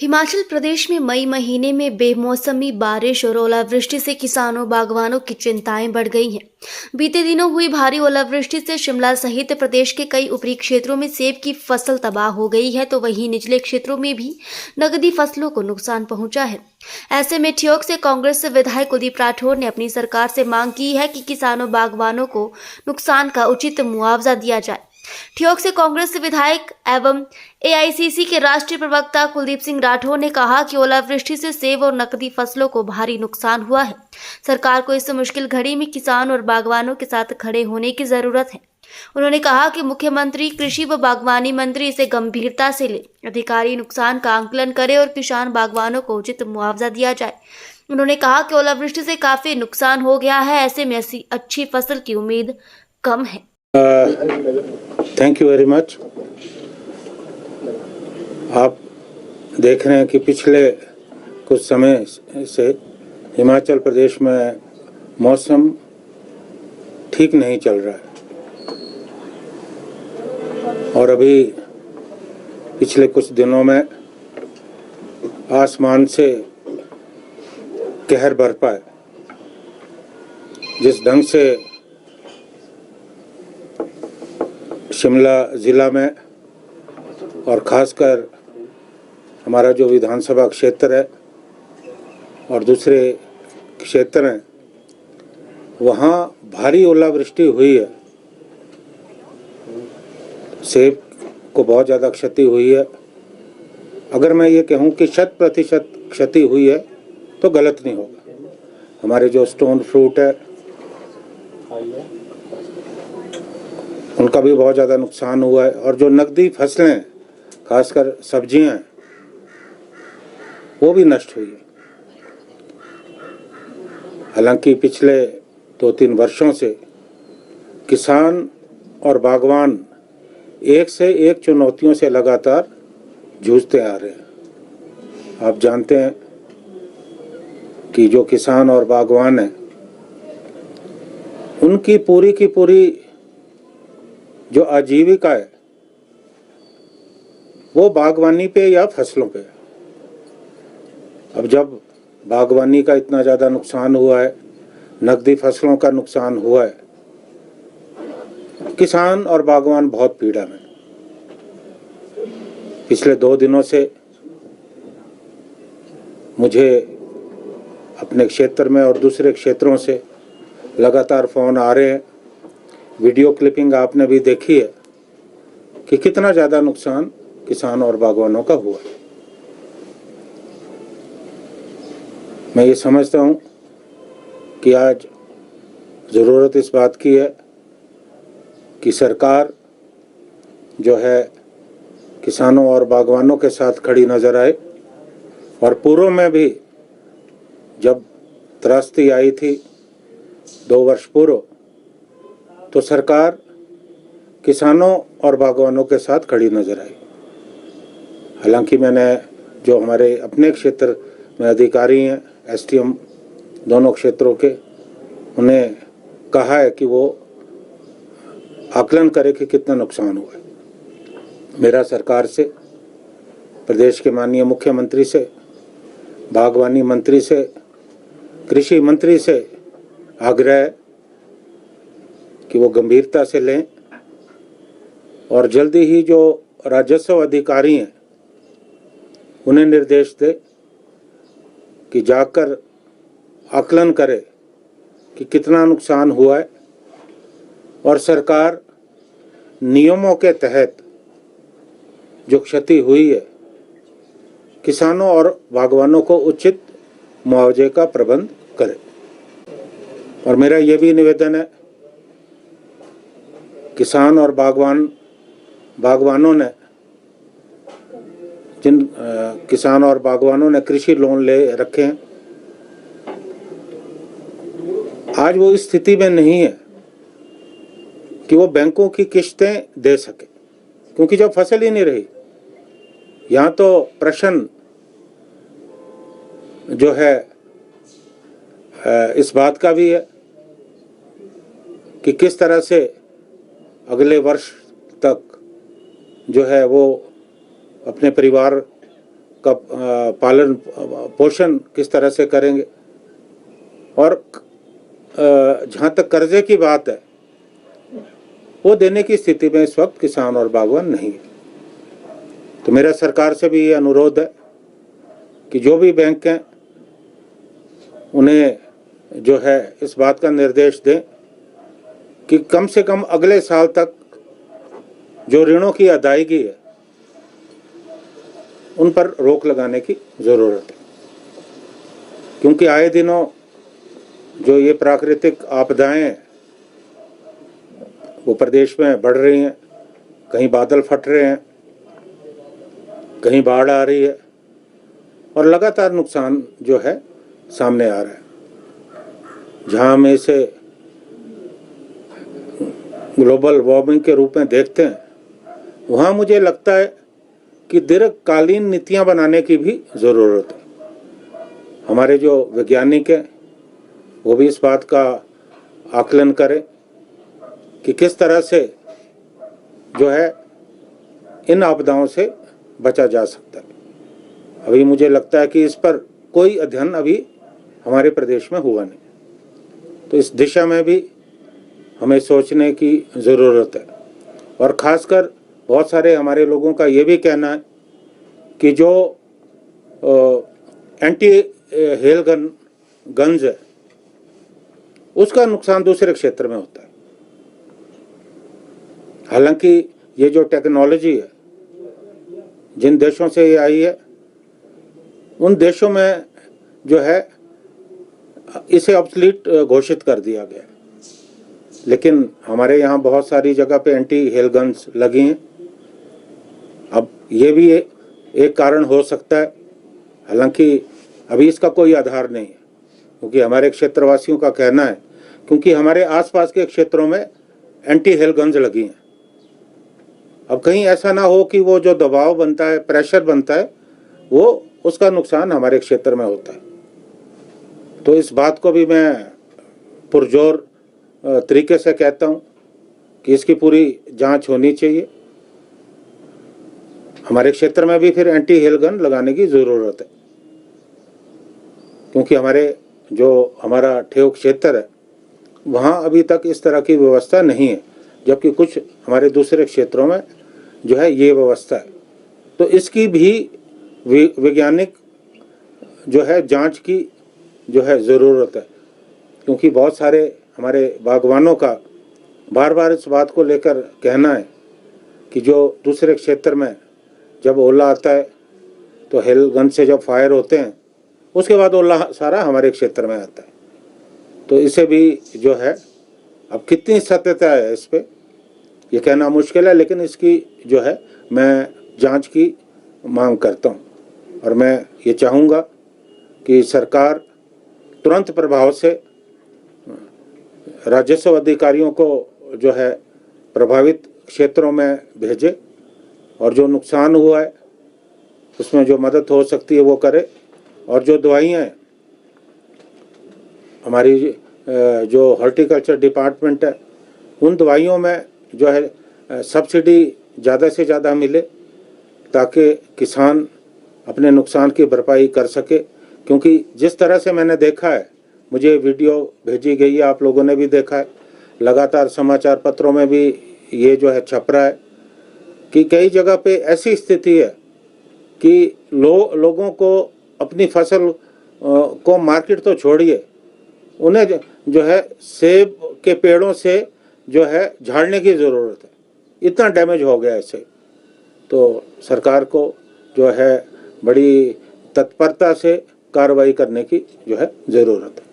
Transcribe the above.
हिमाचल प्रदेश में मई महीने में बेमौसमी बारिश और ओलावृष्टि से किसानों बागवानों की चिंताएं बढ़ गई हैं। बीते दिनों हुई भारी ओलावृष्टि से शिमला सहित प्रदेश के कई ऊपरी क्षेत्रों में सेब की फसल तबाह हो गई है, तो वहीं निचले क्षेत्रों में भी नकदी फसलों को नुकसान पहुंचा है। ऐसे में ठियोग से कांग्रेस विधायक कुलदीप राठौर ने अपनी सरकार से मांग की है कि किसानों बागवानों को नुकसान का उचित मुआवजा दिया जाए। ठियोग से कांग्रेस विधायक एवं एआईसीसी के राष्ट्रीय प्रवक्ता कुलदीप सिंह राठौर ने कहा कि ओलावृष्टि से सेब और नकदी फसलों को भारी नुकसान हुआ है। सरकार को इस मुश्किल घड़ी में किसान और बागवानों के साथ खड़े होने की जरूरत है। उन्होंने कहा कि मुख्यमंत्री, कृषि व बागवानी मंत्री इसे गंभीरता से ले, अधिकारी नुकसान का आंकलन करे और किसान बागवानों को उचित मुआवजा दिया जाए। उन्होंने कहा कि ओलावृष्टि से काफी नुकसान हो गया है, ऐसे में ऐसी अच्छी फसल की उम्मीद कम है। Thank you very much. आप देख रहे हैं कि पिछले कुछ समय से हिमाचल प्रदेश में मौसम ठीक नहीं चल रहा है और अभी पिछले कुछ दिनों में आसमान से कहर बरपा है। जिस ढंग से शिमला ज़िला में और ख़ासकर हमारा जो विधानसभा क्षेत्र है और दूसरे क्षेत्र हैं, वहाँ भारी ओलावृष्टि हुई है। सेब को बहुत ज़्यादा क्षति हुई है। अगर मैं ये कहूँ कि 100% क्षति हुई है तो गलत नहीं होगा। हमारे जो स्टोन फ्रूट है उनका भी बहुत ज़्यादा नुकसान हुआ है और जो नकदी फसलें खासकर सब्जियां हैं वो भी नष्ट हुई है। हालांकि पिछले 2-3 वर्षों से किसान और बागवान एक से एक चुनौतियों से लगातार जूझते आ रहे हैं। आप जानते हैं कि जो किसान और बागवान हैं उनकी पूरी की पूरी जो आजीविका है वो बागवानी पे या फसलों पे। अब जब बागवानी का इतना ज़्यादा नुकसान हुआ है, नकदी फसलों का नुकसान हुआ है, किसान और बागवान बहुत पीड़ा में। पिछले 2 दिनों से मुझे अपने क्षेत्र में और दूसरे क्षेत्रों से लगातार फ़ोन आ रहे हैं। वीडियो क्लिपिंग आपने भी देखी है कि कितना ज़्यादा नुकसान किसान और बागवानों का हुआ है। मैं ये समझता हूँ कि आज ज़रूरत इस बात की है कि सरकार जो है किसानों और बागवानों के साथ खड़ी नज़र आए। और पूर्व में भी जब त्रासदी आई थी 2 वर्ष पूर्व, तो सरकार किसानों और बागवानों के साथ खड़ी नजर आई। हालांकि मैंने जो हमारे अपने क्षेत्र में अधिकारी हैं, एसडीएम दोनों क्षेत्रों के, उन्हें कहा है कि वो आकलन करे कि कितना नुकसान हुआ है। मेरा सरकार से, प्रदेश के माननीय मुख्यमंत्री से, बागवानी मंत्री से, कृषि मंत्री से आग्रह है कि वो गंभीरता से लें और जल्दी ही जो राजस्व अधिकारी हैं उन्हें निर्देश दे कि जाकर आकलन करे कि कितना नुकसान हुआ है और सरकार नियमों के तहत जो क्षति हुई है किसानों और बागवानों को उचित मुआवजे का प्रबंध करे। और मेरा ये भी निवेदन है, किसान और बागवानों ने किसान और बागवानों ने कृषि लोन ले रखे हैं, आज वो इस स्थिति में नहीं है कि वो बैंकों की किस्तें दे सके, क्योंकि जब फसल ही नहीं रही। यहाँ तो प्रश्न जो है इस बात का भी है कि किस तरह से अगले वर्ष तक जो है वो अपने परिवार पालन पोषण किस तरह से करेंगे। और जहाँ तक कर्जे की बात है, वो देने की स्थिति में इस वक्त किसान और बागवान नहीं है। तो मेरा सरकार से भी ये अनुरोध है कि जो भी बैंक हैं उन्हें जो है इस बात का निर्देश दें कि कम से कम अगले साल तक जो ऋणों की अदायगी है उन पर रोक लगाने की ज़रूरत है, क्योंकि आए दिनों जो ये प्राकृतिक आपदाएं हैं वो प्रदेश में बढ़ रही हैं। कहीं बादल फट रहे हैं, कहीं बाढ़ आ रही है और लगातार नुकसान जो है सामने आ रहा है। जहाँ हम इसे ग्लोबल वार्मिंग के रूप में देखते हैं, वहाँ मुझे लगता है कि दीर्घकालीन नीतियाँ बनाने की भी ज़रूरत है। हमारे जो वैज्ञानिक हैं वो भी इस बात का आकलन करें कि किस तरह से जो है इन आपदाओं से बचा जा सकता है। अभी मुझे लगता है कि इस पर कोई अध्ययन अभी हमारे प्रदेश में हुआ नहीं, तो इस दिशा में भी हमें सोचने की ज़रूरत है। और ख़ासकर बहुत सारे हमारे लोगों का ये भी कहना है कि जो एंटी हेल गन्स है उसका नुकसान दूसरे क्षेत्र में होता है। हालांकि ये जो टेक्नोलॉजी है जिन देशों से ये आई है, उन देशों में जो है इसे ऑब्सलीट घोषित कर दिया गया, लेकिन हमारे यहाँ बहुत सारी जगह पे एंटी हेल गन्स लगी हैं। अब ये भी एक कारण हो सकता है, हालांकि अभी इसका कोई आधार नहीं है, क्योंकि हमारे क्षेत्रवासियों का कहना है क्योंकि हमारे आसपास के क्षेत्रों में एंटी हेल गन्स लगी हैं। अब कहीं ऐसा ना हो कि वो जो दबाव बनता है, प्रेशर बनता है, वो उसका नुकसान हमारे क्षेत्र में होता है। तो इस बात को भी मैं पुरजोर तरीके से कहता हूँ कि इसकी पूरी जांच होनी चाहिए। हमारे क्षेत्र में भी फिर एंटी हेल गन लगाने की ज़रूरत है, क्योंकि हमारा ठेव क्षेत्र है वहाँ अभी तक इस तरह की व्यवस्था नहीं है, जबकि कुछ हमारे दूसरे क्षेत्रों में जो है ये व्यवस्था है। तो इसकी भी वैज्ञानिक जो है जांच की जो है ज़रूरत है, क्योंकि बहुत सारे हमारे बागवानों का बार बार इस बात को लेकर कहना है कि जो दूसरे क्षेत्र में जब ओला आता है तो हेल गन से जब फायर होते हैं उसके बाद ओला सारा हमारे क्षेत्र में आता है। तो इसे भी जो है अब कितनी सत्यता है इस पे ये कहना मुश्किल है, लेकिन इसकी जो है मैं जांच की मांग करता हूँ। और मैं ये चाहूँगा कि सरकार तुरंत प्रभाव से राजस्व अधिकारियों को जो है प्रभावित क्षेत्रों में भेजे और जो नुकसान हुआ है उसमें जो मदद हो सकती है वो करे। और जो दवाइयाँ हैं हमारी जो हॉर्टिकल्चर डिपार्टमेंट है, उन दवाइयों में जो है सब्सिडी ज़्यादा से ज़्यादा मिले ताकि किसान अपने नुकसान की भरपाई कर सके। क्योंकि जिस तरह से मैंने देखा है, मुझे वीडियो भेजी गई है, आप लोगों ने भी देखा है, लगातार समाचार पत्रों में भी ये जो है छप रहा है कि कई जगह पे ऐसी स्थिति है कि लोगों को अपनी फसल को मार्केट तो छोड़िए, उन्हें जो है सेब के पेड़ों से जो है झाड़ने की ज़रूरत है, इतना डैमेज हो गया इसे। तो सरकार को जो है बड़ी तत्परता से कार्रवाई करने की जो है ज़रूरत है।